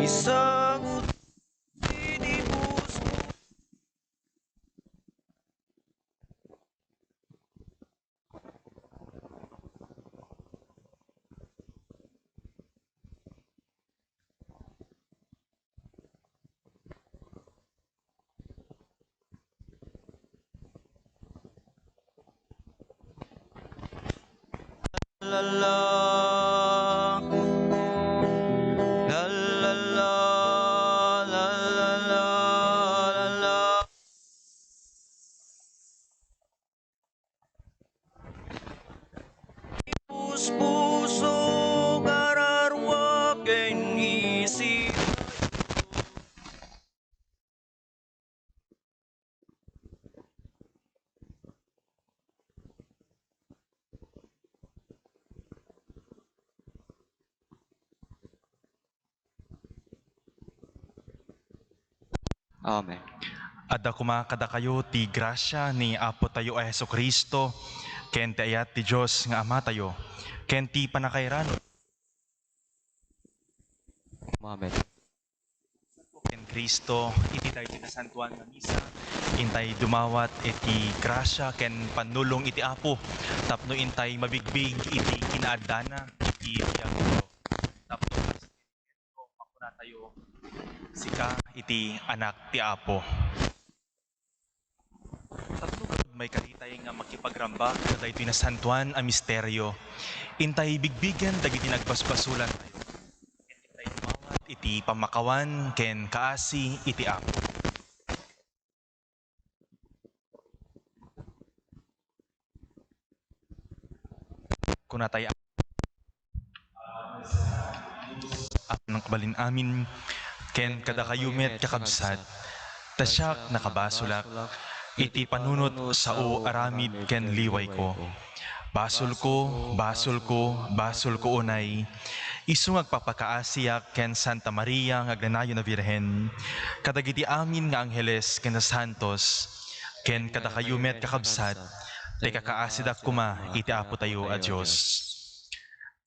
isang utinibus mo. La la la la la la la la la. Puso kararwa ken isi. Amen. Adda kumakada kayo ti grasya ni Apo tayo ay Heso Kristo, ken ti ayat ti Diyos nga Ama tayo, ken ti panakairan Amen. ken Kristo, iti tayo ti kasantuan nga misa, intay dumawat iti grasya ken panulong iti Apo, tapno intay mabigbig iti kinaadana, iti biyag tapno makuna tayo sika iti anak ti Apo. May kalitay nga makipagramba kada ito nasantuan a misteryo. Intay bigbigan dagiti nagbasbasulan tayo. Intay dumawat iti pamakawan ken kaasi iti Apo. Kunatay ng kabalin amin ken kada kayumet kakabsat tasyak nakabasulak iti panunot sa o aramid ken liway ko. Basol ko unay, isu ngagpapakaasiyak ken Santa Maria nga agnanayo na Birhen, kadagiti amin nga angheles ken santos, ken kada kayumet kakabsat, te kakaasidak kuma iti Apo tayo a Diyos.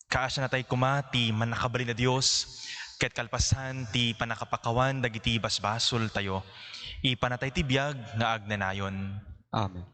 Kaasya na tayo kuma ti manakabalin na Diyos, ket kalpasan ti panakapakawan dagiti basbasol tayo, ipanatay ti biag nga agnanayon. Amen.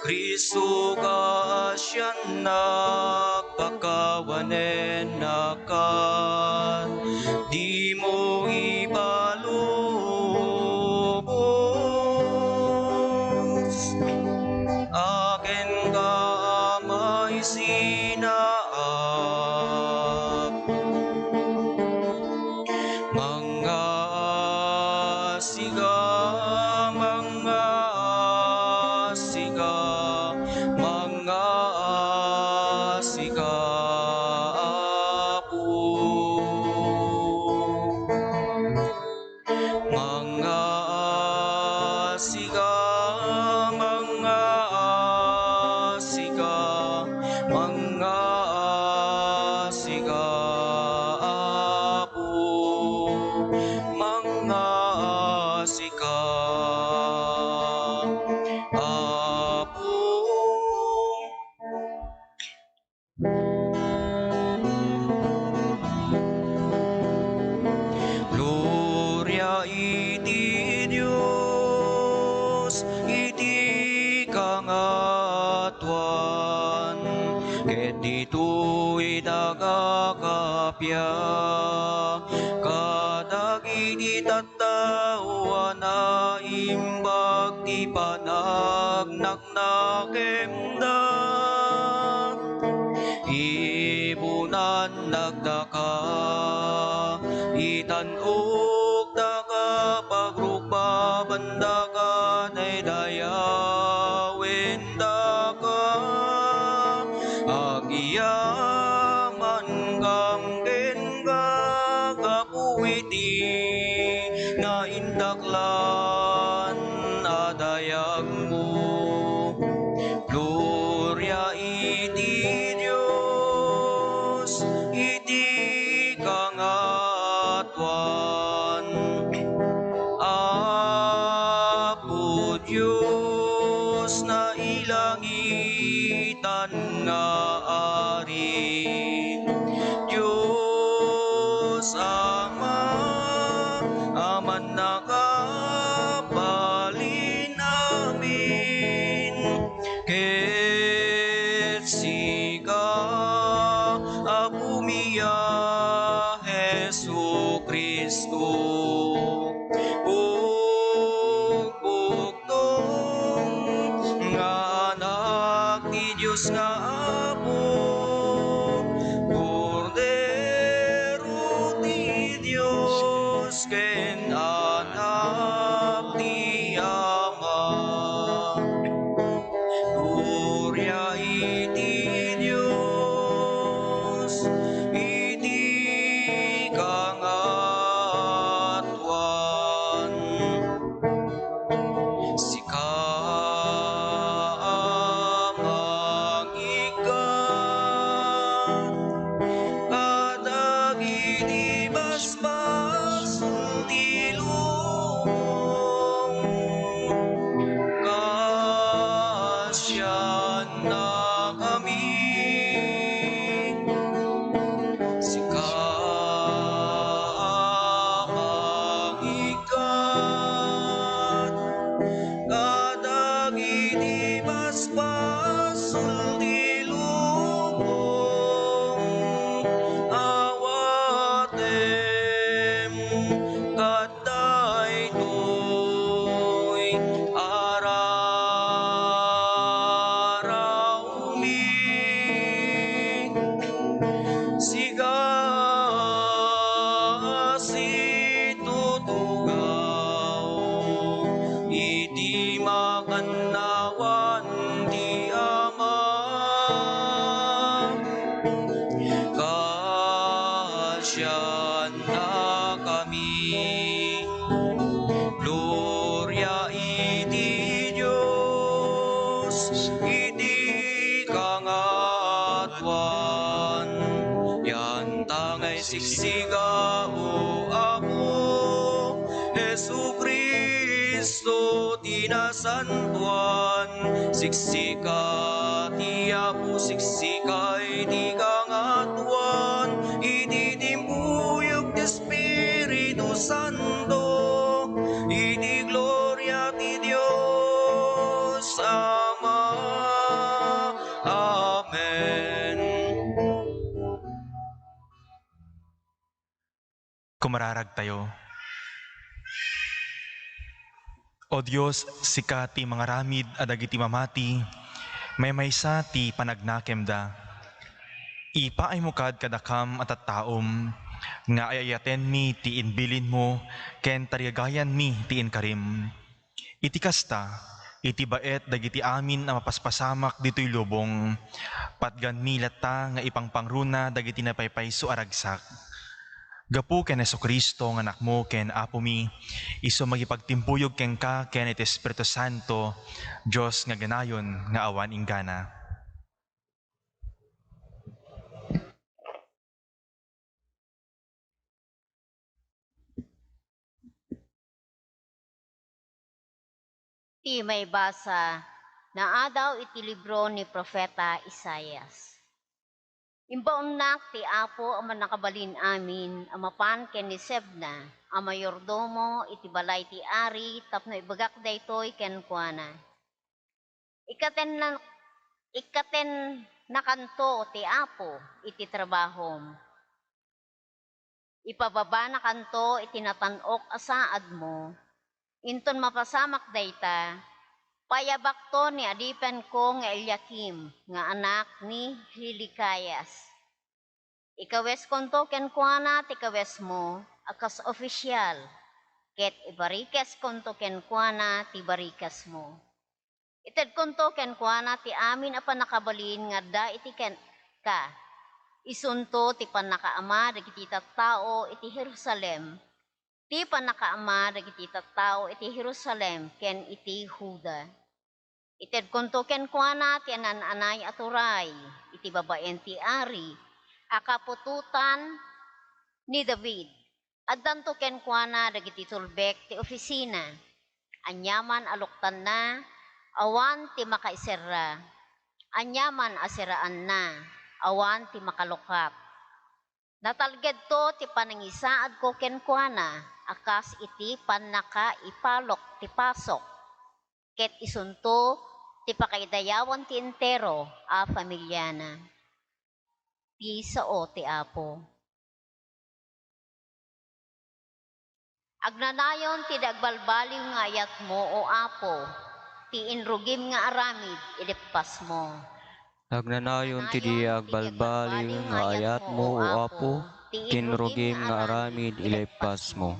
Kristo ka asyan nagpakawanen nakan, di mo ipalubos. Akin ka may sinaap, mga siga, Gloria iti Dios, iti kangatuan, ket dito'y nagakapya, kadagiti tattao na imbag ti panagnaknakemda, ibunan nagdaka, itanok daga pagrugpa bandagan ay dayawin daka, agyaman kam ken gagapuiti nga indaklan adayag mo. Gloria iti Diyos, iti kangatuan. Apo Diyos na ilangitan nga ari, Diyos Ama, aman nakabalin namin, ket sika Apo miya Jesu Kristo, bugtong nga anak ti Diyos nga Apo, Kordero ti Diyos ken anak ti Ama. Gloria iti Diyos, iti kangatuan. Sika amang ikan, kadagiti basbas ti lubong, kasyan na kami, sika amang ikan, kadagiti basbas ti lubong, awatem kadaytoy araraumi, siga situtugaw, iti makannawan ti Ama, kasyan na kami. Gloria iti Diyos, iti kangatuan. Yan tangay siksiga o Apo, Jesu Kristo tinasantuan. Siksika ti Apo, siksika iti kangatuan, iti timbuyog ti Espiritu Santo, iti gloria ti Diyos Ama. Amen. Kumararag tayo. O Diyos, sika ti mga ramid adagiti mamati, may maysa ti panagnakemda. Ipaay mo kad kadakam at taom, nga ayayaten mi ti inbilin mo, ken tarigagayan mi ti inkarim. Iti kasta, iti baet dagiti amin na mapaspasamak dito'y lubong, patgan mi latta nga ipangpangruna dagiti napaypayso aragsak. Gapu ken Jesucristo nga anak mo ken Apo mi, iso magipagtimpuyog ken ka ken iti Espiritu Santo, Dios nga ganayon nga awan inggana. Ti may basa na adaw iti libro ni Propeta Isaias. Imbaunnak ti Apo ang nakabalin amin, amapan ken ni Sebna, ang mayordomo iti balay ti ari, tapno ibagak daytoy ken kuana. Ikaten na kanto ti Apo iti trabahom. Ipababa na kanto iti natanok asaad mo, inton mapasamak dayta, Payabakto ni adipan ko nga Eliakim, nga anak ni Hilikayas. Ikawes konto ken kuana ti kawes mo, akas opisyal, ket ibarikas konto ken kuana ti barikas mo. Ited konto ken kuana ti amin a panakabalin nga da iti ken ka. Isunto ti panakaama dagiti tattao iti Jerusalem. Ti panakaama dagiti tattao iti Jerusalem ken iti Huda. Ited konto ken kuana ti ananay aturay iti babaen ti ari akapututan ni David. Addanto ken kuana dagiti tulbek ti opisina. Anyaman aluktan na awan ti makaiserra. Anyaman asiraan na awan ti makalukap. Natalged to ti panangisaad ko ken kuana akas iti panakaipalok ti pasok. Ket isunto ti pakaidayawan ti entero a pamilyana. Ti sao ti Apo. Agnanayon ti dagbalbaliw nga ayat mo o Apo, ti inrugim nga aramid ilippas mo. Nagnanayon ti diag balbaliw nga ayat mo o Apo, tinrugim nga aramid ilaypas mo.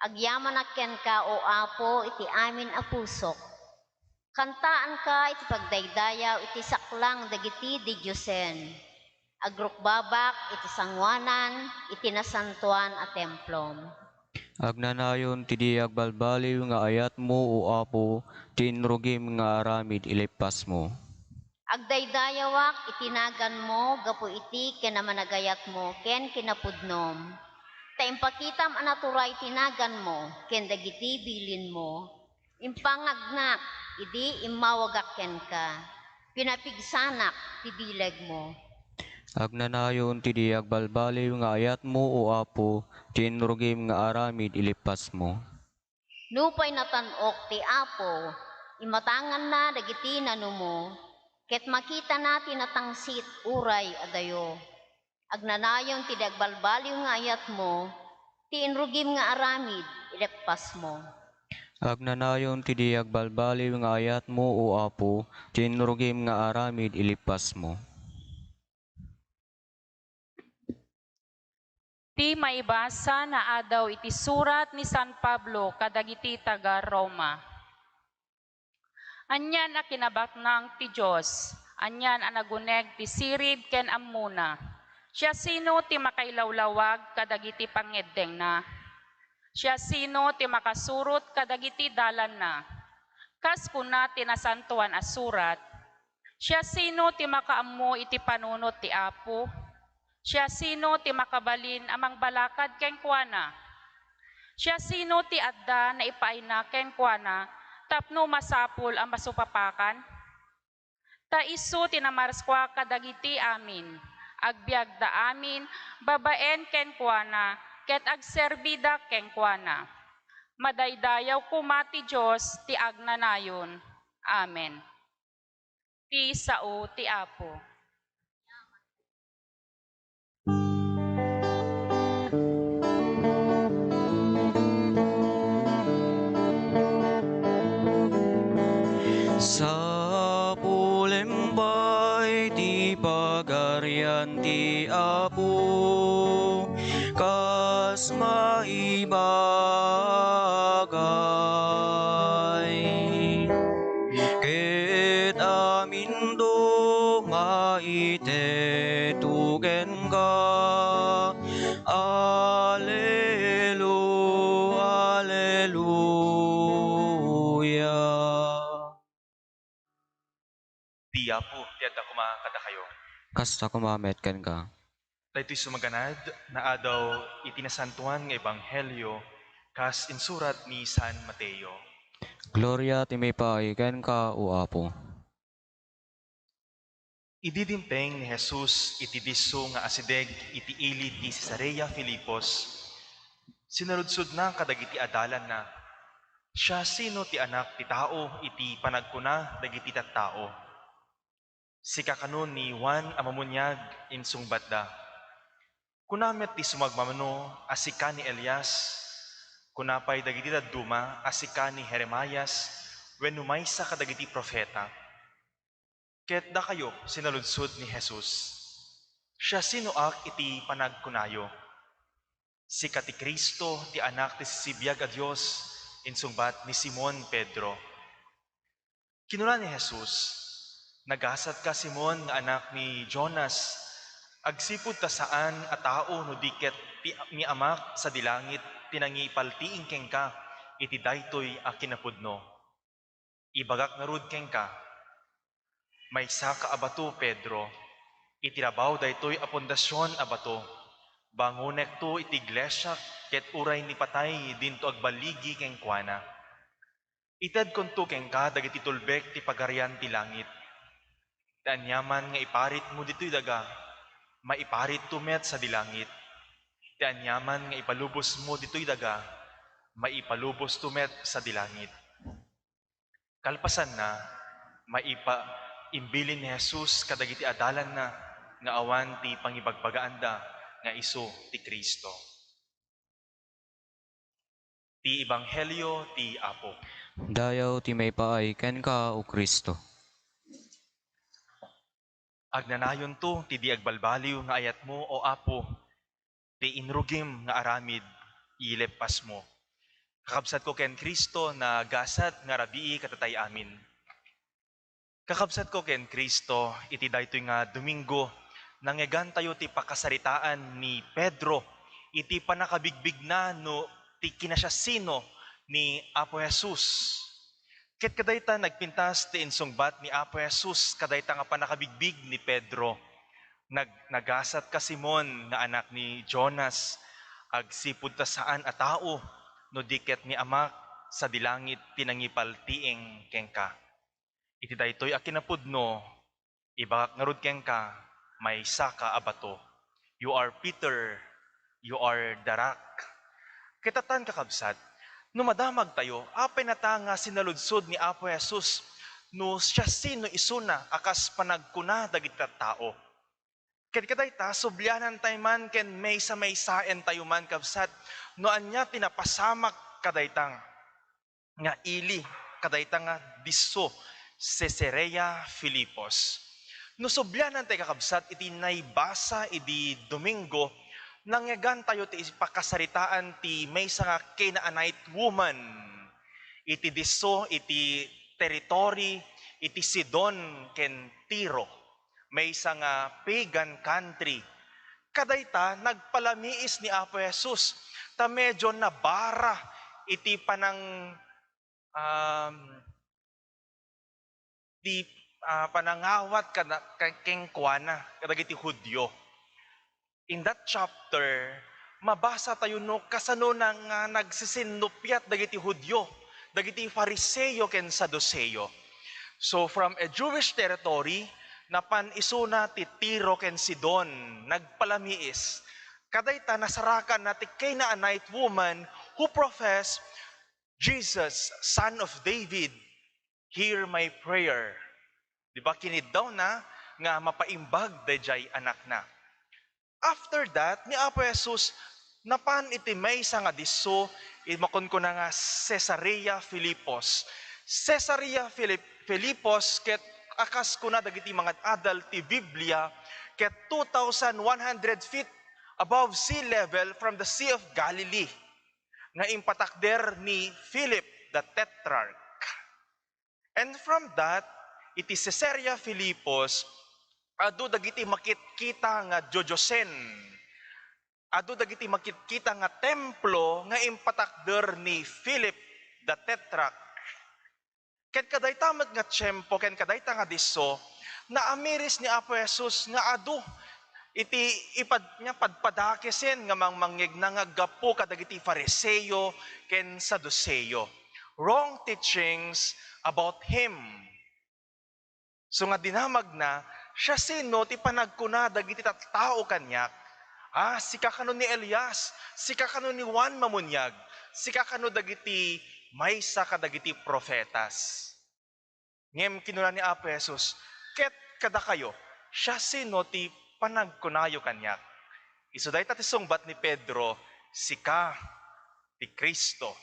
Agyaman aken ka o Apo iti amin a pusok. Kantaan ka iti pagdaydayaw iti saklang dagiti di Diyosen. Agrukbabak iti sangwanan iti nasantuan a templom. Agnanayon ti diag balbaliw nga ayat mo o Apo, tinrugim nga aramid ilaypas mo. Agdaydayawak itinagan mo gapu iti kinamanagayat mo ken kinapudnom. Ta impakitam anaturay tinagan mo ken dagiti bilin mo. Impangagnak idi imawagak ken ka. Pinapigsanak ti bileg mo. Agnanayon ti diag balbaliw nga ayat mo o Apo, tinrugim nga aramid ilaypas mo. Nupay natanok ti Apo, imatangan na dagiti nanumo, ket makita natin natangsit uray adayo. Agnanayon ti dagbalbaliw nga ayat mo, ti inrugim nga aramid ileppas mo. Agnanayon ti diag balbaliw nga ayat mo o Apo, tinrugim nga aramid ilaypas mo. Ti maibasa na adaw iti surat ni San Pablo kadagiti taga Roma. Anyan a kinabatnang ti Diyos, anyan a naguneg ti sirib ken ammuna. Siya sino ti makailawlawag kadagiti pangeddeng na. Siya sino ti makasurot kadagiti dalan na. Kas kuna ti nasantuan a surat. Siya sino ti makaammo iti panunot ti Apo. Siya sino ti makabalin amang balakad ken kuana. Siya sino ti adda na ipaina ken kuana tapno masapul ang masupapakan. Ta isu ti namarskwa kadagiti amin. Agbiag da amin babaen ken kuana ket agserbida ken kuana. Madaydayaw kuma ti Dios ti agnanayon. Amen. Ti sao ti Apo. Sa pulembay ti pagarian ti Apo, kas maibagay. Ket amin do maitetuken ka, Alleluia. Di Apo, ti adda kuma kada kayo. Kasta kumamet ken ka. Daytoy sumaganad na adaw itinasantuan nga ebanghelyo kas insurat ni San Mateo. Gloria ti may ken ka o Apo. Ididimpeng ni Jesus iti disso nga asideg iti ili ti Cesarea Filipos. Sinarudsod na kadagiti adalan na. Siya sino ti anak ti tao iti panagkuna dagiti tattao. Sika kanon ni Juan amamunyag insungbat da. Kunamet ti sumagmamano asika ni Elias, kunapay dagiti dadduma asika ni Jeremias, when numaysa kadagiti profeta. Ket da kayo sinaludsod ni Jesus. Siya sinuak iti panagkunayo. Si kati Kristo ti anak ti sisibiyag a Dios insungbat ni Simon Pedro. Kinuna ni Jesus, nagasat ka Simon nga anak ni Jonas, agsipud ta saan a tao no diket ti ni amak sa dilangit tinangipaltiing keng ka iti daytoy a kinapudno. Ibagak ngarud keng ka, may saka abato Pedro, itirabaw daytoy a pundasyon a bato. Bangunek to iti iglesia ket uray ni patay dinto agbaligi keng kuana. Ited konto keng ka dagiti tulbek ti pagarian ti langit. Tianyaman nga iparit mo dito'y daga, maiparit tumet sa dilangit. Tianyaman nga ipalubos mo dito'y daga, maipalubos tumet sa dilangit. Kalpasan na, imbilin ni Jesus kadagiti adalan na nga awan ti pangibagbagaanda nga iso ti Kristo. Ti Ebanghelyo ti Apo. Dayaw ti may paay ken ka o Kristo. Agnanayon to ti di agbalbaliw nga ayat mo o Apo, ti inrugim nga aramid ilepas mo. Kakabsat ko ken Kristo na gasat nga rabii katatay amin. Kakabsat ko ken Kristo iti daytoy nga Domingo nangegan tayo ti pakasaritaan ni Pedro iti panakabigbig na no ti kinasyasino ni Apo Jesus. Ket kadayta nagpintas ti insungbat ni Apo Jesus kadayta nga panakabigbig ni Pedro. Nagasat ka Simon nga anak ni Jonas, agsipud ta saan a tao no diket ni amak sa dilangit tinangipaltiing keng ka. Iti daytoy a kinapudno, ibagak ngarud keng ka, may saka abato. You are Peter, you are the rock. Kitatan kakabsat, no madamag tayo, apay na ta nga sinaludsod ni Apo Jesus, no siya sino isuna akas panagkuna dagiti tao. Ket kadayta sublianan tayo man ken may saen tayo man kabsat, no anya tinapasamak kadaytang nga ili, kadaytang nga disso, Caesarea Philippos. No sublianan tayo kakabsat, iti naibasa iti Domingo, nangyagan tayo ti pakasaritaan ti may nga Canaanite woman. Iti disso, iti territory, iti Sidon ken Tiro. May nga pagan country. Kadayta, nagpalamiis ni Apo Jesus, ta medyo nabara iti panang panangawat keng kuana kadagiti Hudyo. In that chapter, mabasa tayo no kasano nang nagsisinupyat dagiti Hudyo, dagiti Fariseo ken Saduceo. So from a Jewish territory, napan isuna ti Tiro ken Sidon, nagpalamiis. Kadayta nasarakan na ti Canaanite woman who professed, Jesus, Son of David, hear my prayer. Diba kinid daw na nga mapaimbag dayjay anak na. After that, ni Apo Jesus, napan iti may nga disso, imakon ko na nga Caesarea Philippos. Caesarea Philippos, ket akas ko na dagiti mga adal ti Biblia, ket 2,100 feet above sea level from the Sea of Galilee, nga impatakder ni Philip the Tetrarch. And from that, iti Caesarea Philippos, adu dagiti makitkita nga Jojosen. Adu dagiti makitkita nga templo nga impatakder ni Philip the Tetrarch. Ken kadayta met nga tiyempo, ken kadayta nga disso, naamiris ni Apo Jesus nga adu iti padpadakesen nga mangyeg na nga gapo kadagiti Fariseo ken Saduceo. Wrong teachings about him. So nga dinamag na, siya sino ti panagkuna dagiti tao kanyak. Sika kano ni Elias, sika kano ni Juan Mamunyag, sika kano dagiti maysa kadagiti profetas. Ngem kinuna ni Apo Jesus, ket kada kayo, siya sino ti panagkunayo kanyak. Isuday ta ti sungbat ni Pedro, sika ti Kristo,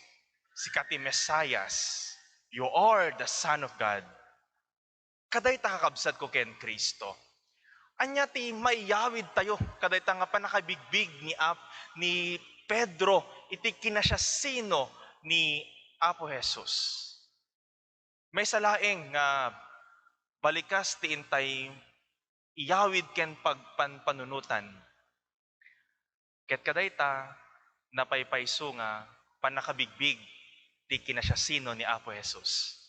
sika ti Mesayas. You are the Son of God. Kaday ta kakabsat ko ken Kristo. Anya ti maiyawid tayo, kaday ta nga panakabigbig ni Pedro, iti kinasya sino ni Apo Jesus. May salaeng nga balikas ti intay iyawid ken pagpanpanunutan. Ket kaday ta napaypayso nga panakabigbig ti kinasya sino ni Apo Jesus.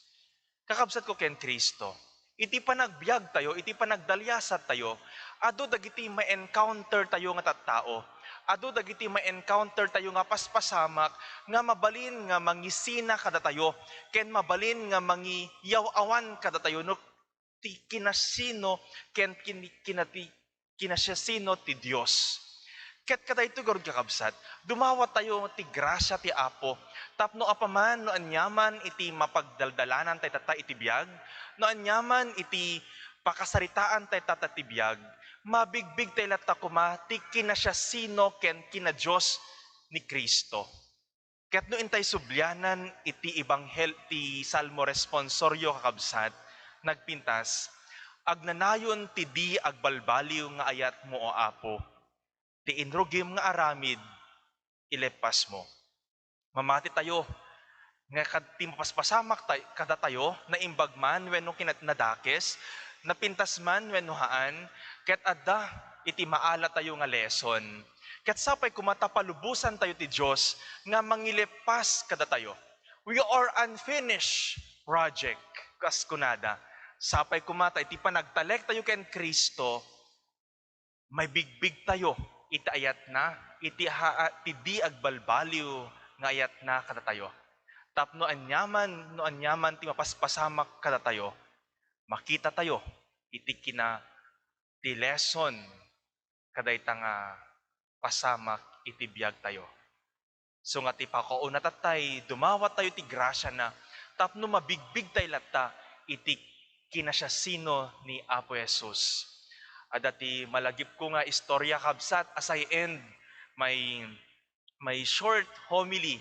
Kakabsat ko ken Kristo. Iti panagbiag tayo, iti panagdalyasat tayo, ado dagiti ma-encounter tayo nga tattao. Ado dagiti ma-encounter tayo nga paspasamak, nga mabalin nga mangisina kada tayo, ken mabalin nga mangiyaw-awan kada tayo, no ti kinasino, ken kinasino ti Dios. Ket kada ito garud kakabsat, dumawat tayo ti grasya ti Apo. Tapno apaman no anyaman iti mapagdaldalanan tay tata iti biag, no anyaman iti pakasaritaan tay tata ti biag, mabigbig tay latta kuma ti kinasya sino ken kina Dios ni Kristo. Ket no intay sublyanan iti ibanghel ti Salmo responsoryo kakabsat, nagpintas, agnanayon ti di agbalbaliw nga ayat mo o Apo, ti inrugim nga aramid, ilepas mo. Mamati tayo, nga ti mapaspasamak kada tayo, na imbagman wenno kinadakes, napintas man wenno haan, ket adda iti maala tayo nga lesson. Ket sapay kumatapalubusan tayo ti Dios nga mangilepas kada tayo. We are unfinished project, kas kunada. Sapay kumata iti panagtalek tayo ken Kristo, may bigbig tayo, iti ayat na, iti di agbalbaliw nga ayat na kada tayo. Tapno anyaman ti mapaspasamak kada tayo, makita tayo, iti ti lesson, kaday nga pasamak iti biag tayo. So nga ti pakauna tatay, dumawat tayo ti grasya na, tapno mabigbig tayo latta, iti kinasya sino ni Apo Jesus. Adati malagip ko nga istorya kabsat, as I end may short homily.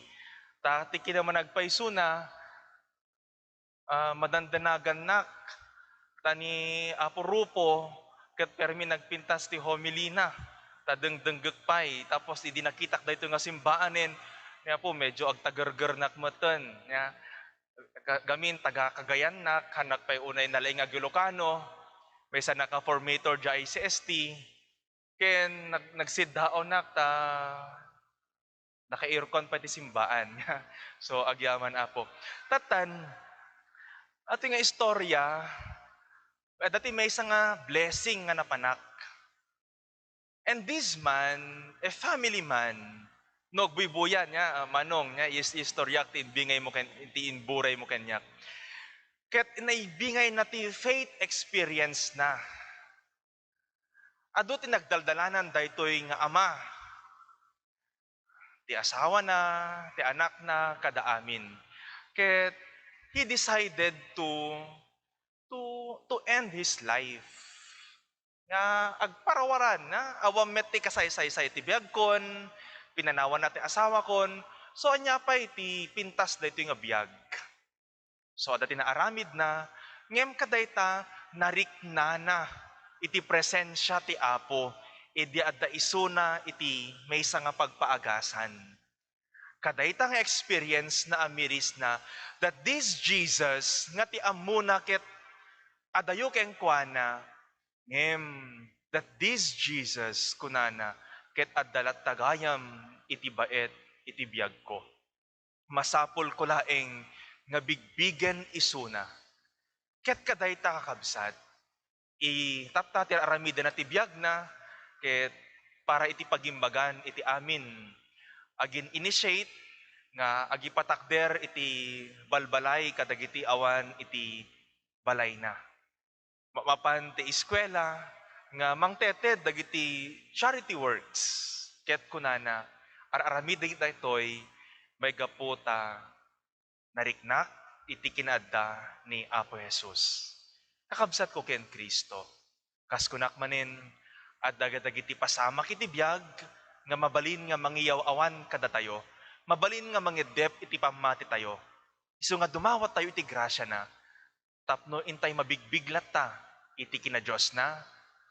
Tati kinaman nagpaiso na, madandanagan nak, tani Apo Rupo, kat permi nagpintas ti homily na, tadengdenggek pay, tapos idi nakitak dito nga simbaanin, niya po medyo agtagerger nak matan, niya, gamin taga Cagayan nak, hanak pay unay nalay nga Gilocano, may sa naka-formator dya ICST, ken nagsiddaon nak ta naka-aircon pa ti simbaan. So agyaman Apo. Tatan, ato nga istorya, dati may isa nga blessing nga napanak. And this man, a family man, nagbubuyan niya, manong niya, istoryak, ti inbingay mo ti inburay mo kanya. Ket naibingay na ti faith experience na. Ado ti nagdaldalanan daytoy nga ama, ti asawa na, ti anak na, kada amin. Ket he decided to end his life. Nga agparawaran na, awam met ti kasaysay-say ti biagkon, pinanawan na ti asawa kon, so anya pa ti pintas daytoy nga biag. So dati na aramid na, ngem kadayta nariknana iti presensya ti Apo, idi adda isuna iti maysa nga pagpaagasan. Kadayta nga experience na amiris na that this Jesus nga ti amuna ket adayo ken kuana, ngem that this Jesus kunana ket addalat tagayam iti baet iti biag ko. Masapol ko laeng nga bigbigen isuna. Ket kadayta kakabsat, itapta ti aramida na ti biag na, ket para iti pagimbagan iti amin. Agin initiate nga agipatakder iti balbalay kadagiti awan iti balay na. Mapan ti eskwela nga mangteted dagiti charity works. Ket kunana aramid daytoy may gaputa nariknak iti kinadda ni Apo Jesus. Kakabsat ko ken Kristo. Kas kunak manin at dagadagiti pasamak iti biag nga mabalin nga mangiyaw awan kada tayo. Mabalin nga mangidep iti pamati tayo. Isu nga dumawat tayo iti grasya na, tapno intay mabigbiglat ta, iti kina Diyos na,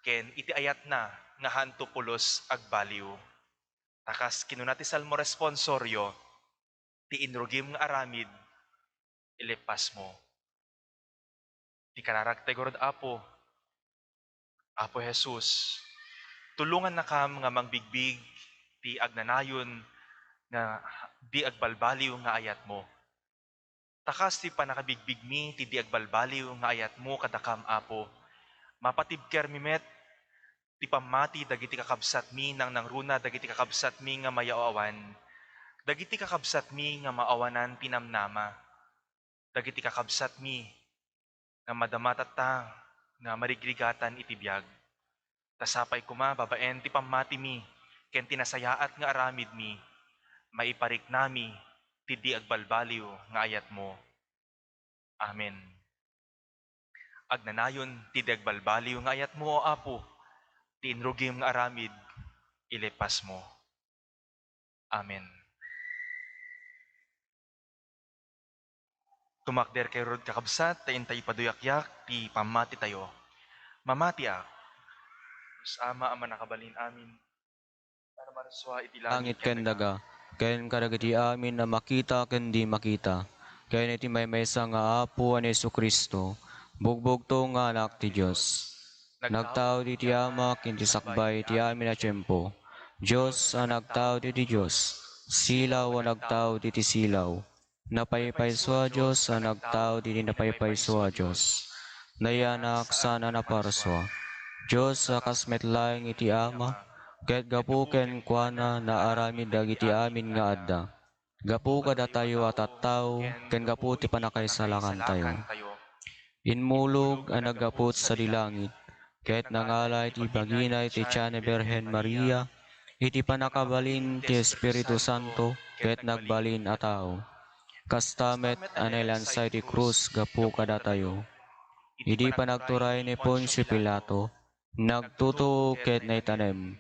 ken iti ayat na, nga hanto pulos agbaliw. Takas kinuna ti salmo responsoryo, ti inrugim nga aramid, ilipas mo. Ti kararagtay gorod Apo, Apo Jesus, tulungan na kam nga mangbigbig, ti agnanayon, nga di agbalbaliw nga ayat mo. Takas ti panakabigbig mi, ti di agbalbaliw nga ayat mo kadakam Apo. Mapatibker mi met, ti pamati dagiti kakabsat mi nang nangruna dagiti kakabsat mi nga mayaawan. Dagiti kakabsat mi nga maawanan tinamnama. Dagiti kakabsat mi nga madamatata nga marigrigatan iti biyag. Tasapay kuma babaen ti pamati mi ken tinasayaat nga aramid mi. Maiparik nami ti di agbalbaliw nga ayat mo. Amen. Agnanayon ti di agbalbaliw nga ayat mo o Apo. Ti inrugim nga aramid, ilipas mo. Amen. Tumakder kay Rod kakabsat, tayin tayo paduyakyak, ti pamati tayo. Mamati ak. Ama nakabalin amin. Para maraswa iti Langit ken daga, ken kadagiti amin na makita ken di makita. Ken iti maymaysa nga Apo ani Jesu-Kristo, bugbog to nga anak ti Dios. Nagtao di ti Ama ken ti sakbay ti amin a tiempo. Dios ang nagtao di ti Dios. Silaw ang nagtao di ti silaw. Napaypayso a Dios ang nagtao di ti napaypayso a Dios. Nayanak sana naparswa. Dios akas metlaeng iti Ama, ket gapu ken kuana na aramid dagiti amin nga adda. Gapu kada tayo at tattao, ken gapu ti panakaisalakan tayo. Inmulog ang naggapot sa dilangit, ket nangalay ti baginay ti Tiyan Berhen Maria, iti panakabalin ti Espiritu Santo, ket nagbalin a tao. Kastamet anelansay ti krus gapu kada tayo. Idi panagturay ni Poncio Pilato, nagtuto ket naitanem.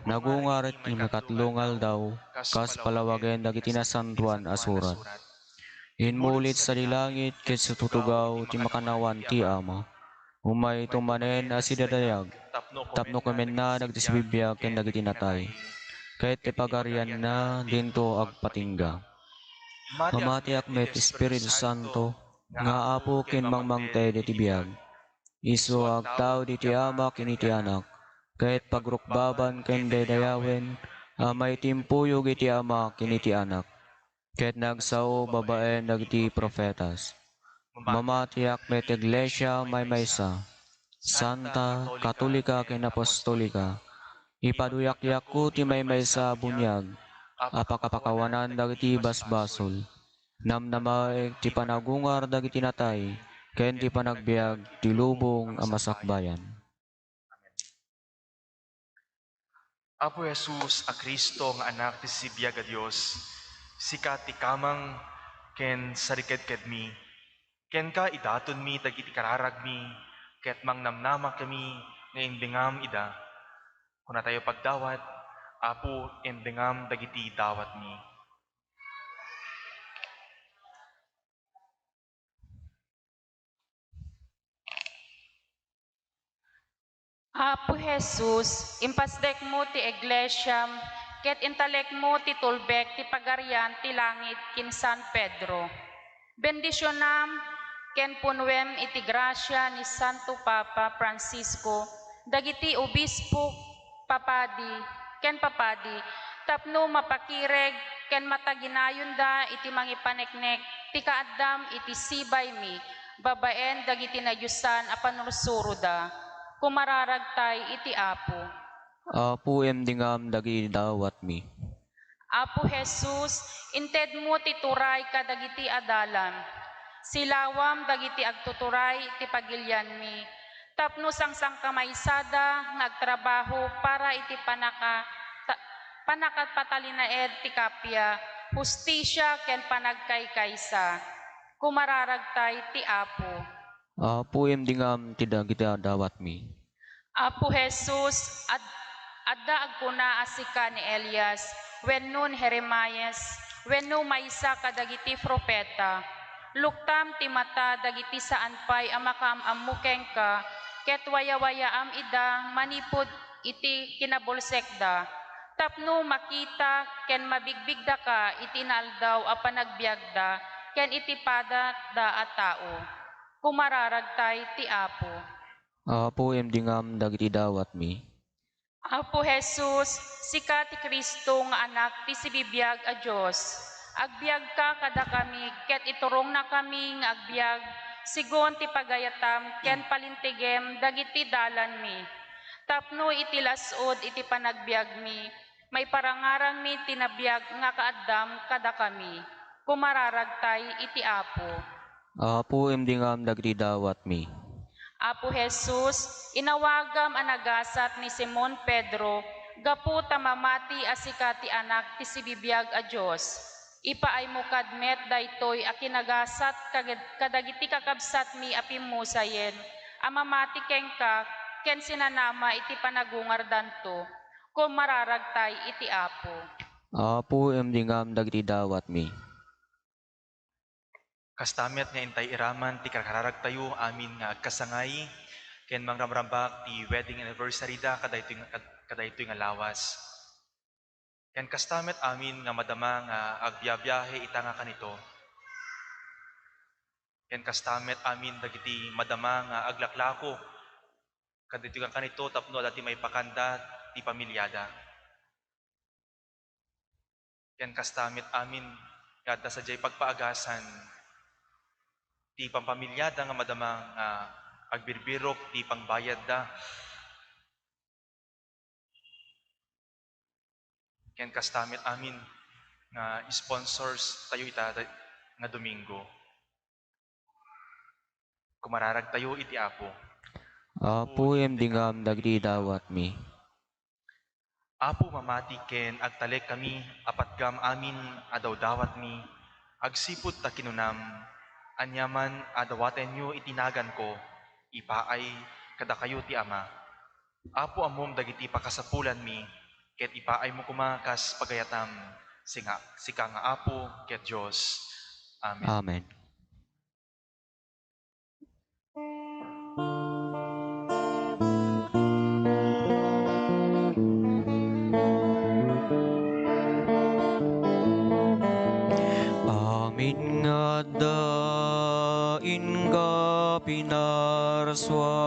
Nagungar ti nakatlungal daw, kas palawagen dagiti nasantuan asurat. Inmulit sa dilangit ket sa tutugaw ti makanawan ti Ama. Umay tumanen a sidadayag, tapno kemen na nagdisbibiyag ken dagiti natay. Ket ti pagarian na dinto agpatingga. Mamatiak met Espiritu Santo, nga Apo ken mangmangted iti biyag. Isu agtaw di ti Ama ken iti Anak, ket pagrukbaban ken daydayawen, amay timpuyog iti Ama ken iti Anak. Ket nagsao babaen dagiti profetas. Mamatiak met Iglesia maymaysa, Santa, Katolika ken Apostolika. Ipaduyakyak ko ti maymaysa bunyag, apakapakawanan dagiti basbasol. Namnamaek ti panagungar dagiti natay, ken ti panagbiag ti lubong a masakbayan. Apo Jesus a Kristo nga anak ti sibiyag a Dios, sikat ti kamang ken sariked mi, ken ka idaton mi dagiti kararag mi, ket mangnamnama kami nga imbingam ida. Kuna tayo pagdawat, Apo imbingam dagiti dawat mi. Apo Jesus, impasdek mo ti Iglesia, ket intalek mo ti tulbek ti pagarian ti langit kin San Pedro. Bendisyonam ken punwem iti grasya ni Santo Papa Francisco, dagiti obispo, ken papadi, tapno mapakireg ken mataginayon da iti mangipaneknek ti kaaddam iti sibay mi, babaen dagiti nagyusan a panursuro da. Kumararagtay iti Apo. Apo emdingam dagiti dawat mi. Apo Jesus, inted mo ti turay kadagiti adalan. Silawam dagiti agtuturay ti pagilyan mi. Tapno sang kamaysada nagtrabaho para iti panakatpatalinaed ti kapya, hustisya ken panagkaykaysa. Kumararagtay ti Apo. Apo emdingam ti dagiti dawat mi. Apo Jesus, adda agkuna asika ni Elias, wenno ni Jeremias, wenno maysa kadagiti propeta, Luktam ti mata dagiti saan pay amakam-amukeng ka, ket waya-waya am ida manipod iti kinabulsekda. Tapno makita ken mabigbigda ka iti naaldaw a panagbiagda ken iti pada da a tao. Kumararagtay ti Apo. Apo emdingam dagiti dawat mi. Apo Jesus, sika ti Kristo nga anak ti sibibiyag a Dios. Agbiag ka kada kami, ket iturong na kami nga agbiag, sigon ti pagayatam, ken palintigem, dagiti dalan mi. Tapno iti lasod iti panagbiag mi, may parangarang mi tinabiyag nga kaaddam kada kami. Kumararagtay iti Apo. Apo emdingam dagiti dawat mi. Apo Jesus, inawagam anagasat ni Simon Pedro, gapu tamamati asika ti anak ti sibibiyag a Diyos. Ipaay mo kadmet daytoy a kinagasat kadagiti kakabsat mi apimusayen, amamati keng ka, ken sinanama iti panagungardanto, kung mararagtay iti Apo. Apo emdingam dagiti dawat mi. Kastamet nga intay iraman ti kakararag tayo amin nga agkasangay ken mangramrambak ti wedding anniversary da kadaytoy nga lawas. Ken kastamet amin nga madama nga agbiyabiyahe ita nga kanito. Ken kastamet amin dagiti madama nga aglaklako kadaytoy nga kanito tapno dati may pakanda ti pamilyada. Ken kastamet amin nga adda sadyay pagpaagasan ti pampamilyada nga madama nga agbirbirok ti pangbayad da. Ken kastamet amin nga sponsors tayo ita nga Domingo. Kumararag tayo iti Apo. Apo emdingam dagiti dawat mi. Apo mamati ken agtalek kami apatgam amin adawdawat mi agsipud ta kinunam anyaman adawaten nyo itinagan ko ipaay kada kayo ti Ama. Apo amom dagiti pakasapulan mi ket ipaay mo kumakas pagayatam sika nga Apo ket Dios. Amen. Amen. Amin nga dain ka pinarswa,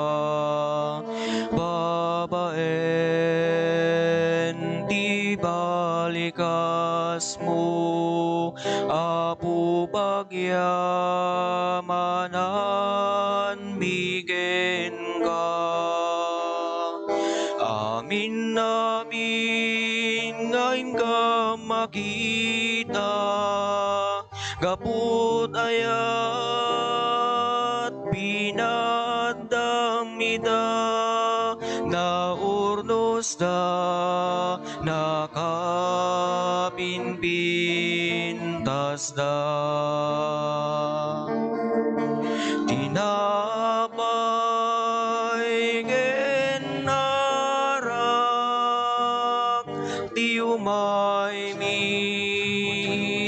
babaen ti balikas mo, Apo pagyamanan migen ka. Amin namin ngayon ka makita, gaput ayat pinadamida, naurnos da nakapinpintas da. Tinapay ken arak, ti umay mitayawat,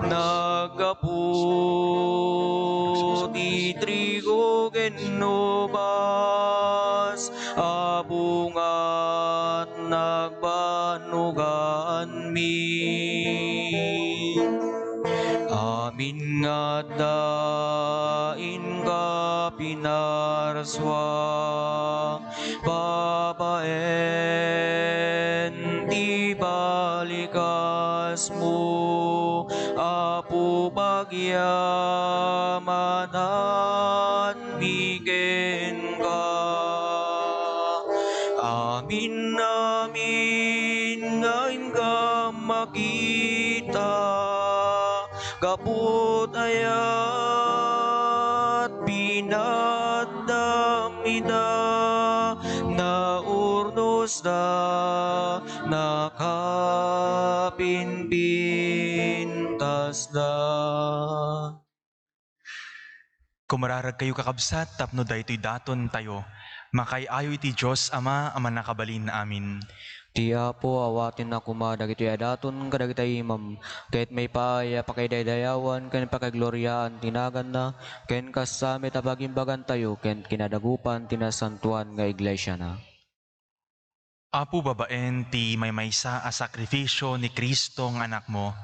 naggapu ti trigo ken nubas, abungat nagbanugan mi. Amin nga dain ka pinarswa, babaen ti balikas mo, Apo pagyamanan migen ka. Amin namin ngayon ka makita, gaput ayat pinadamida, naurnos da nakapinpintas da. Kumararag kayo kakabsat tapno daytoy daton tayo. Makay-ayo iti Diyos Ama, aman nakabalin na amin. Ti Apo awatin na kumadag iti adaton kadagiti imam ket may paaya pakidaydayawan ken pakagloryaan tinagan na ken kasame tabagimbagan tayo ken kinadagupan tinasantuan nga iglesia na. Apo babaen ti maymaysa a sakrifisyo ni Kristo nga anak mo.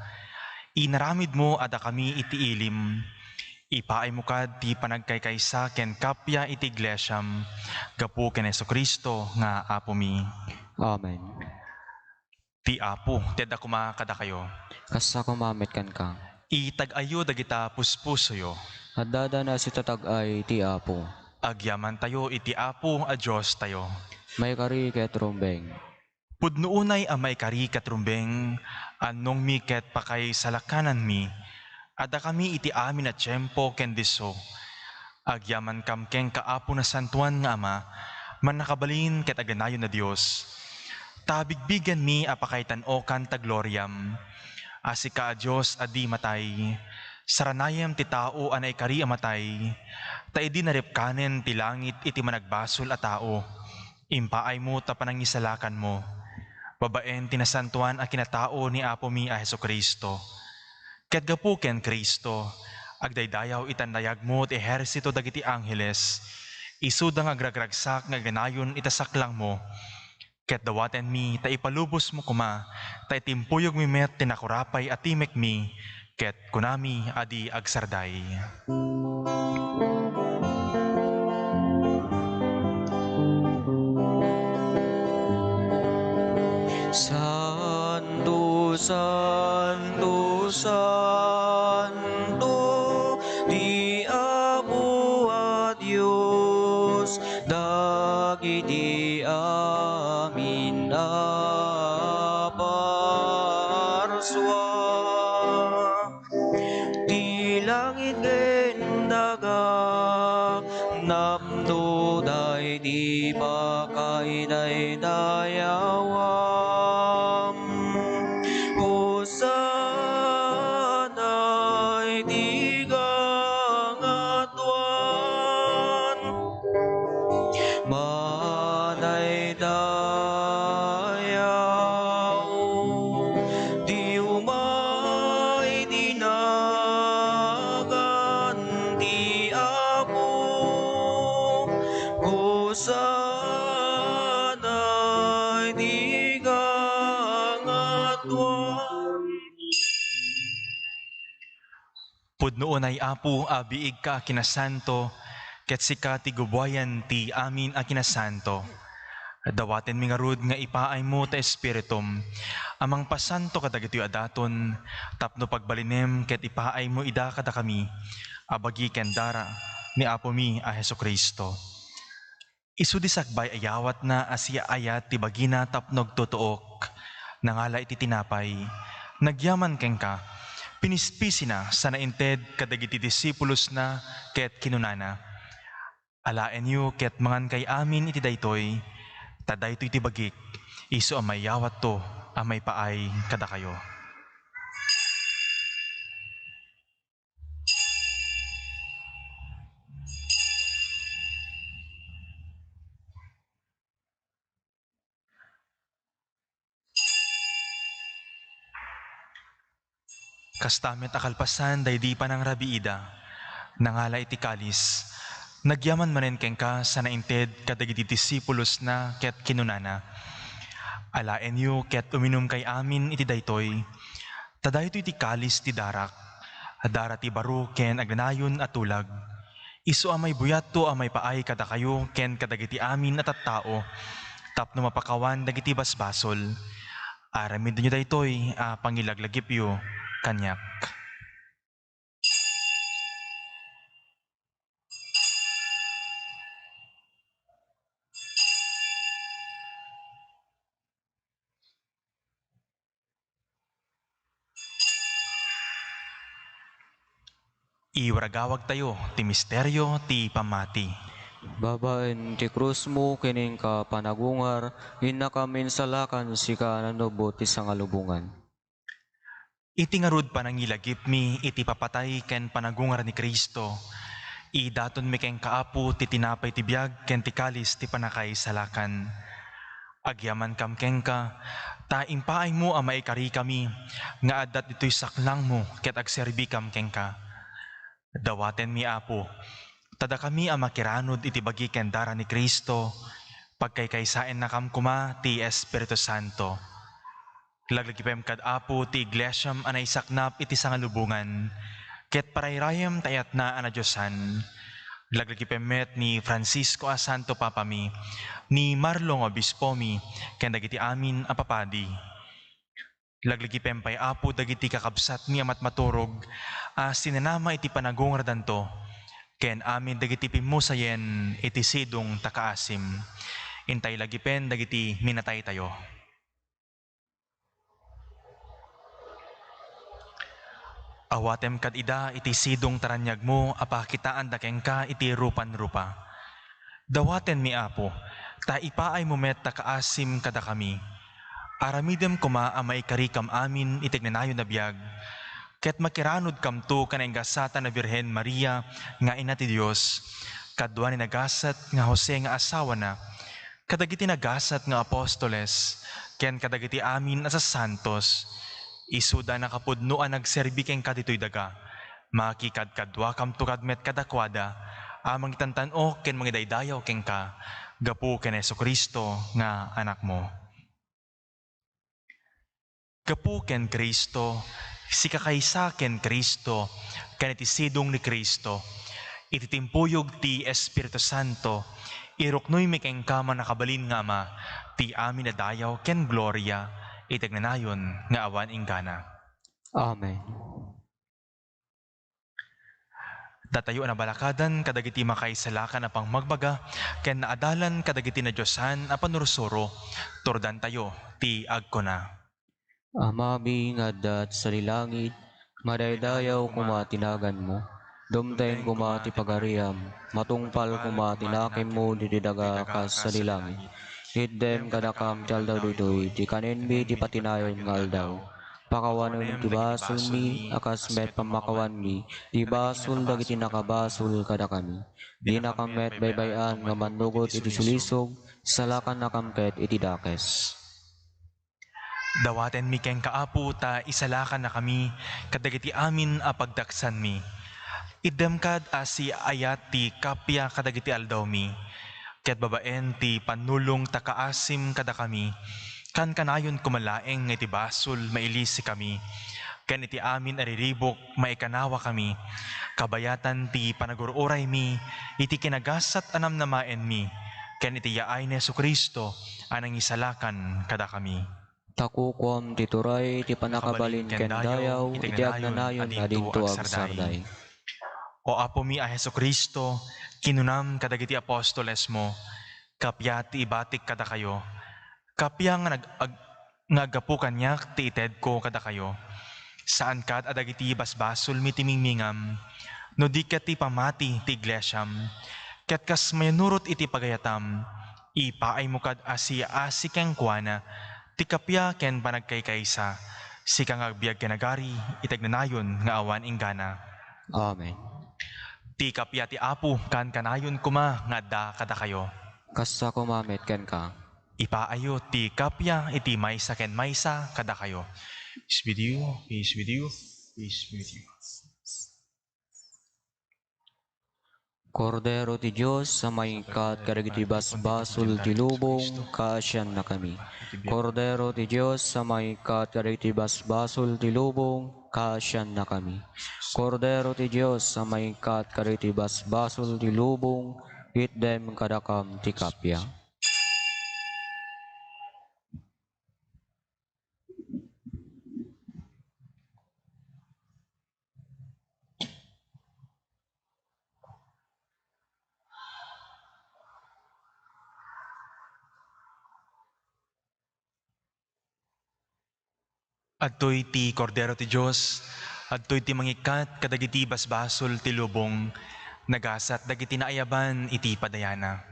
Inaramid mo ada kami iti ilim. Ipaay mo kad ti panagkaykaysa ken kapya iti iglesyam. Gapu ken Jesucristo nga Apo mi. Amen. Ti Apo, teda kumakada kayo. Kasa kumamit kan ka. Itag-ayo dagita puspusoyo. Adada na si tatag-ay ti Apo. Agyaman tayo iti Apo a Diyos tayo. May kari ket rumbeng. Pudnuunay amay kari katrumbeng, anong mi ket pakay salakanan mi, ada kami iti amin at tiyempo ken diso. Agyaman kam ken kaapo na santuan nga ama, man nakabalin ket aganayon na Dios. Tabigbigan mi apakaitan o kan tagloryam, asika a Dios adi matay, saranayam ti tao anay kari amatay, taidi naripkanen ti langit iti managbasol a tao, impaay mo tapanangisalakan mo. Babaen tinasantuan a kinatao ni Apo mi a Jesucristo. Ket gapu ken Kristo, agdaydayaw itandayag mo ti ehersito dagiti angheles, isudang agragragsak nga ganayon itasaklang mo. Ket dawaten mi ta ipalubos mo kuma, ta itimpuyog mi met tinakurapay at timek mi, ket kunami adi agsarday. Santo, Santo, Santo, di Apo a Dios, dagiti amin a parswa. Di langit ken daga, napno day di pakay day dayawam. Hosanay di gangatuan, manay dayaw, di umay dinagan ti Apo. Hosanay di gangatuan. Pudnoon ay Apo abiig ka kinasanto, ket sika ti gubwayan ti amin a kinasanto. Dawaten mi ngarud nga ipaay mo ta espiritum, amang pasanto kadagiti adaton, tapno pagbalinem ket ipaay mo ida kada kami, abagi ken dara ni Apo mi a Jesucristo. Isu di sakbay ayawat na asya ayat ti bagina tapnog tutuok, nangala iti tinapay, nagyaman ken ka, pinispisi na sa nainted kadagiti disipulos na ket kinunana. Alaen yu ket mangan kay amin iti daytoy, ta daytoy ti bagik, isu amay yawat to, amay paay kada kayo. Kastamet akalpasan daydi pa ng rabiida, nangala iti kalis, nagyaman manen ken ka sa nainted kadagiti disipulos na ket kinunana. Alaen yu ket uminum kay amin iti daytoy, ta daytoy iti kalis ti darak, dara ti baro ken agnayon at tulag. Isu amay buyat to amay paay kada kayo ken kadagiti amin at tao, tapno mapakawan dagiti basbasol. Aramid nyo daytoy pangilaglagip yu kanyak. Iwaragawag tayo ti misteryo ti pamati. Babaen ti krus mo kining ka panagungar, inakamin salakan sika nanubot ti sangalubungan. Iti ngarud panangilagip mi iti papatay ken panagungar ni Kristo. Idaton mi keng kaapo ti tinapay ti biag ken ti kalis ti panakay salakan. Agyaman kam keng ka, ta impaay mo a maikari kami, nga adat ito'y saklang mo ket agserbi kam keng ka. Dawaten mi apo, tada kami a makiranod iti bagi ken dara ni Kristo, pagkaykaysaen na kam kuma ti Espiritu Santo. Laglagipem kad apo ti iglesyam anay saknap iti sangalubungan, ket parayrayam tayat na anadyosan. Laglagipem met ni Francisco a Santo Papa mi, ni Marlong Obispo mi, ken dagiti amin a papadi. Laglagipem pay apo dagiti kakabsat mi amat maturog, a sinanama iti panagungaradanto, ken amin dagiti pimusayen iti sidong takaasim. Intay lagipen dagiti minatay tayo. Awatem kad ida iti sidong taranyag mo, apakitaan da keng ka iti rupan-rupa. Dawaten mi apo, ta ipaay mo met takaasim kada kami. Aramidem kuma a maikari kam amin itignanayo na biyag, ket makiranod kam to kanang gasata na Birhen Maria nga ina ti Dios, kadwa ni nagasat nga Jose nga asawa na, kadagiti nagasat nga apostoles, ken kadagiti amin asa santos, isuda na kapudnoan nagserbi keng kaditoy daga, makikadkadwa kam tukad met kadakwada, amang itantan-o ken mangidaydayaw keng ka, gapu ken Jesucristo nga anak mo. Gapu ken Kristo, si kakaysa ken Kristo, ken iti sidong ni Kristo, iti timpuyog ti Espiritu Santo, iruknoy mi keng kama nakabalin nga ama, ti amin na dayaw ken gloria, itignanayon nga awan inggana. Amen. Datayo na balakadan kadagiti makaisalakan na pang magbaga, ken naadalan kadagiti na Diyosan a panursuro, turdan tayo ti agkuna. Amami nga dat sa lilangit, madaydayaw kumatinagan mo, dumdain kumati pagariam, matungpal kumatinakim mo dididaga kas sa lilangit. Iddem kadakam tialdaw ditoy, di kaninmi di patinayon nga aldaw. Pakawanon ti basol mi, akas met pamakawan mi, di basol dagiti nakabasol kada kami. Di nakamet baybayan nga mandugot iti sulisog, salakan nakampet iti dakes. Dawaten mi keng kaapo ta isalakan na kami, kadagiti amin a pagdaksan mi. Iddem kad asi ayat ti kapya kadagiti aldaw mi, ket babaen ti panulong takaasim kada kami, kan kanayon kumalaeng nga iti basol mailisi kami, ken iti amin ariribok maikanawa kami, kabayatan ti panagururay mi, iti kinagasat anam namaen mi, ken iti yaay ni Jesucristo anang isalakan kada kami. Takukom tituray ti panakabalin ken dayaw, iti agnanayon adinto agsarday. O apo mi a Jesucristo, kinunam kadagiti apostoles mo, kapya ti ibatik kada kayo, kapya nga naggapu kanyak ti ited ko kada kayo, saan kad adagiti basbasol mi timingmingam, no di ket ti pamati ti iglesyam, ket kas mayanurot iti pagayatam, ipaay mo kad asi keng kuana, ti kapya ken panagkaykaysa, si kang agbiag kenagari, itagnanayon nga awan inggana. Amen. Ti kapya ti apo, kan kanayon kuma nga da kada kayo. Kasta kumamet ken ka. Ipaayo ti kapya iti maysa ken maysa kada kayo. Peace with you, peace with you, peace with you. Kordero ti Diyos, sa maingkat kadagiti basbasol ti lubong, kaasyan na kami. Kordero ti Diyos, sa maingkat kadagiti basbasol ti lubong, kaasyan na kami. Kordero ti Diyos, sa maingkat kadagiti basbasol ti lubong, itdem kadakam ti kapya. Adtoy ti kordero ti Diyos, adtoy ti mangikat kadagiti basbasol ti lubong, nagasat dagiti naayaban iti padayana.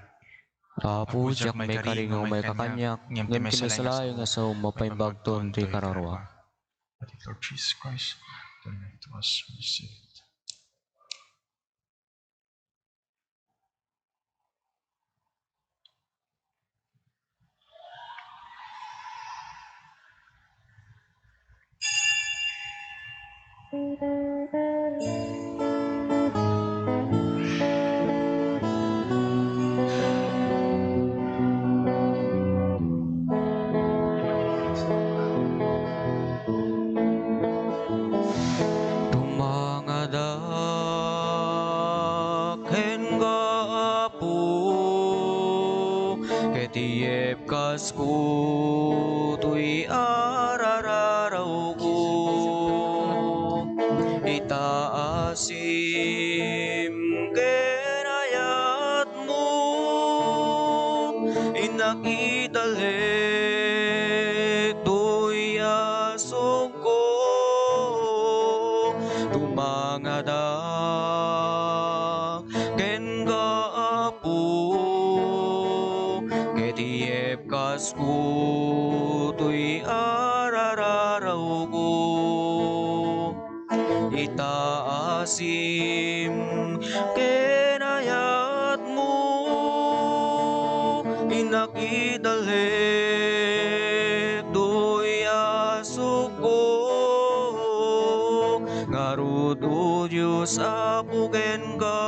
Apo, jak may karingaw may kakanyak, ngem ti misalay nga sa mapaimbagton ti kararwa. Lord Jesus Christ, donate to us mercy. Tumangadaken ka Apo, ketiyep kasku tuy arararaw ko. Itaasim kenayat mo, inakidalik tuy asog ko. Tumangadak ken ka Apo, ketiyep kasku tuy arararaw ko. Itaasim kenayat mo, inakidalik tuy asog ko. Ngarud o Diyos Apo ken ka,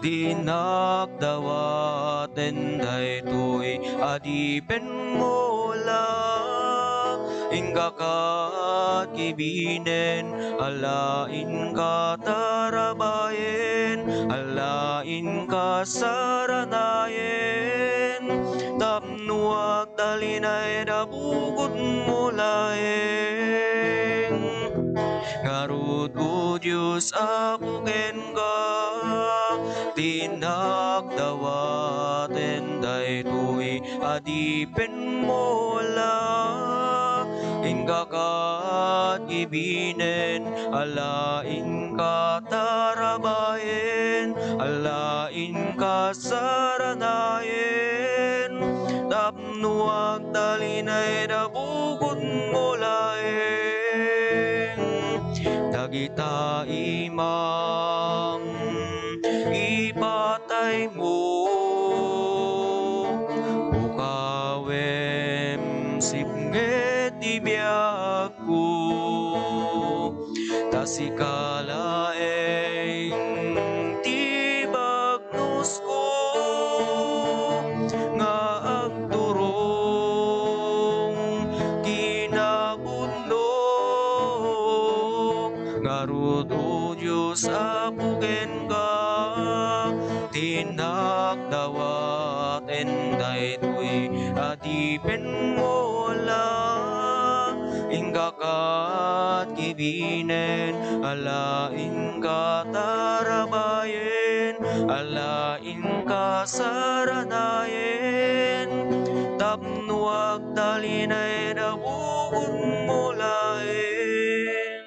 dinakdawaten daytoy adipen mo lang. Ingka kat kibinen, alain ka tarabayen, alain ka saranayen. Tapnuak talinay dabukod mo laeng. Ngarud o Diyos Apo ken ka, tinagdawaten daytoy adipen mo lang. Ingka kat ibinen, alain ka tarabayen, alain ka saranayen. Tapnuak talinay dabukod mo laeng. Dagita imang ipatay mo, ukawem sipnget ibiyag ko. Tasikalaeng tibagnos ko, nga agturong kinabundok. Ngarud o Diyos Apo ken ka, tinagdawaten daytoy adipen mo lang. Ingka kat kibinen, alain ka tarabayen, alain ka saranayen. Tapnuak talinay dabukod mo laeng.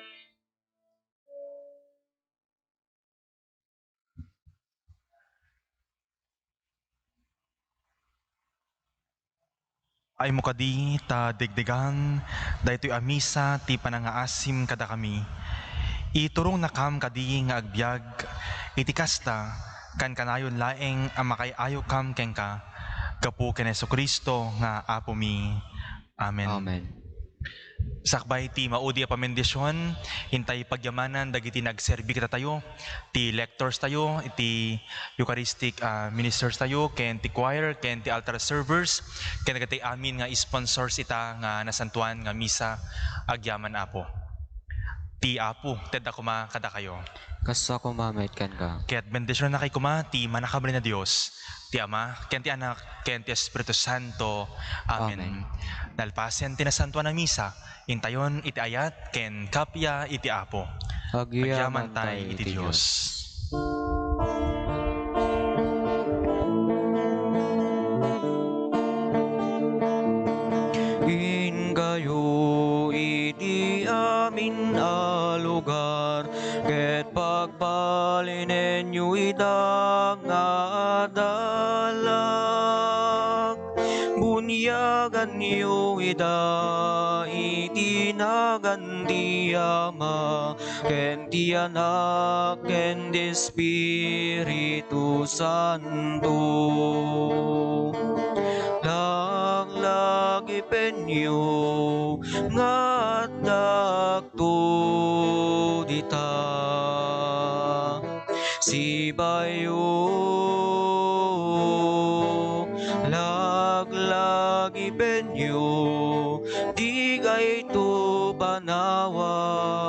Ay mo kadi ta degdegan, daytoy a misa ti panangaasim kada kami. Iturong nakam kadi nga agbyag, iti kasta, kan kanayon laeng ang makay-ayo kam kengka, gapu ken Jesucristo nga Apo mi. Amen. Amen. Sakbay ti maudi a pamendisyon, hintay pagyamanan dagiti nagserbi kita tayo, ti lectors tayo, ti Eucharistic ministers tayo, ken ti choir, ken ti altar servers, ken dagiti amin nga sponsors ita nga nasantuan nga misa agyaman Apo. Ti Apo, tedda kuma kada kayo. Kasa kumamit kan ka. Kaya't bendisyon na kay kuma, ti manakabali na Diyos, ti Ama, ken ti Anak, ken ti Espiritu Santo. Amen. Amen. Nalpasen ti nasantuan na misa, intayon iti ayat, ken kapya iti Apo. Agyaman tay iti Diyos. In kayo iti amin a lugar, ket pagbalinen nyo idang nga adalag. Bunyagan nyo ida itinagan ti Ama, ken ti Anak, ken ti Espiritu Santo. lagi penyo nga dakto dita si bayo laglagi penyo di gay to banawan